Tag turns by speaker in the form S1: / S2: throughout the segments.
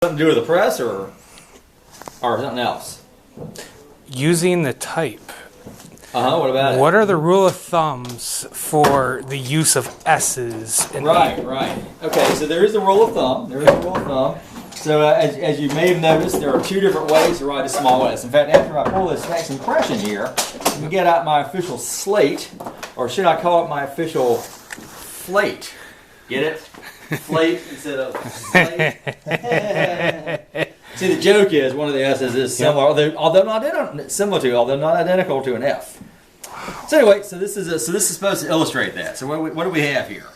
S1: Something to do with the press or something else?
S2: Using the type.
S1: What about it?
S2: What are the rule of thumbs for the use of S's?
S1: Right. Okay, so there is a rule of thumb. So as you may have noticed, there are two different ways to write a small s. In fact, after I pull this next impression here, I'm going to get out my official slate, or should I call it my official flate? Get it? Flate instead of slate. See, the joke is one of the S's is similar, although not identical to an F. So anyway, so this is supposed to illustrate that. So what do we have here?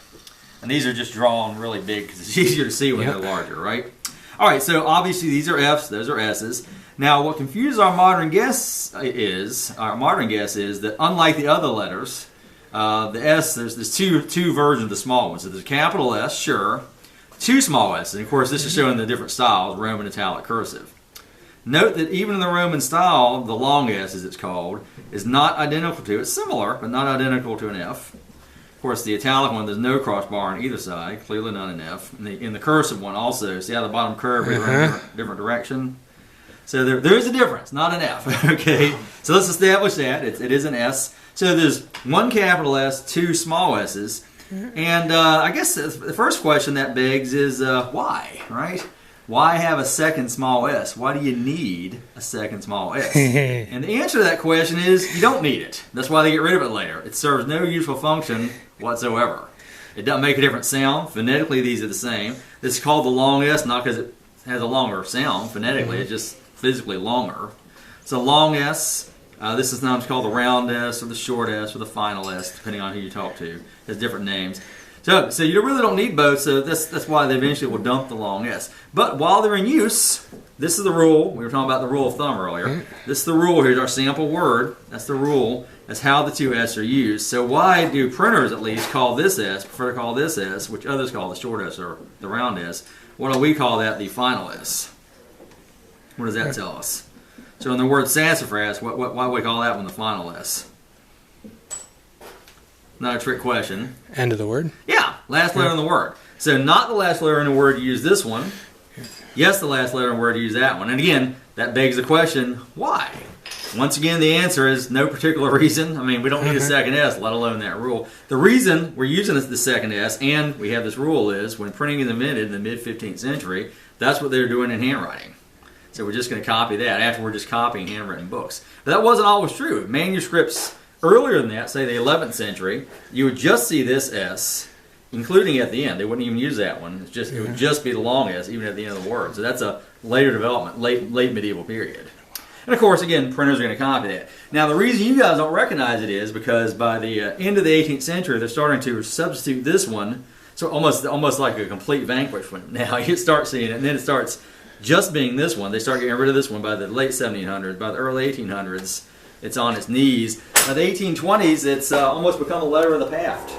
S1: And these are just drawn really big because it's easier to see when they're larger, right? All right, so obviously these are F's, those are S's. Now, what confuses our modern guess is that unlike the other letters, the S, there's two versions of the small ones. So there's a capital S, sure, two small S's. And of course, this is showing the different styles, Roman, italic, cursive. Note that even in the Roman style, the long S, as it's called, is not identical to, it's similar, but not identical to an F. Of course, the italic one, there's no crossbar on either side, clearly not an F. In the cursive one also, see how the bottom curve is in a different direction? So there is a difference, not an F, okay? So let's establish that, it is an S. So there's one capital S, two small S's, and I guess the first question that begs is why, right? Why have a second small s? Why do you need a second small s? And the answer to that question is you don't need it. That's why they get rid of it later. It serves no useful function whatsoever. It doesn't make a different sound. Phonetically, these are the same. This is called the long s, not because it has a longer sound. Phonetically, it's just physically longer. So long s, this is sometimes called the round s or the short s or the final s, depending on who you talk to. It has different names. So you really don't need both, so that's why they eventually will dump the long s. But while they're in use, this is the rule. We were talking about the rule of thumb earlier. This is the rule. Here's our sample word. That's the rule. That's how the two s are used. So why do printers, at least, call this s, prefer to call this s, which others call the short s or the round s? Why do we call that the final s? What does that tell us? So in the word sassafras, why do we call that one the final s? Not a trick question.
S2: End of the word?
S1: Yeah, last letter in the word. So not the last letter in the word, use this one. Yes, the last letter in the word, use that one. And again, that begs the question, why? Once again, the answer is no particular reason. I mean, we don't need a second S, let alone that rule. The reason we're using the second S, and we have this rule, is when printing is invented in the mid-15th century, that's what they were doing in handwriting. So we're just going to copy that after we're just copying handwritten books. But that wasn't always true. Manuscripts earlier than that, say the 11th century, you would just see this S, including at the end. They wouldn't even use that one. It would just be the long S, even at the end of the word. So that's a later development, late medieval period. And of course, again, printers are going to copy that. Now, the reason you guys don't recognize it is because by the end of the 18th century, they're starting to substitute this one, so almost like a complete vanquish one. Now, you start seeing it, and then it starts just being this one. They start getting rid of this one by the late 1700s, by the early 1800s. It's on its knees. By the 1820s, it's almost become a letter of the paft.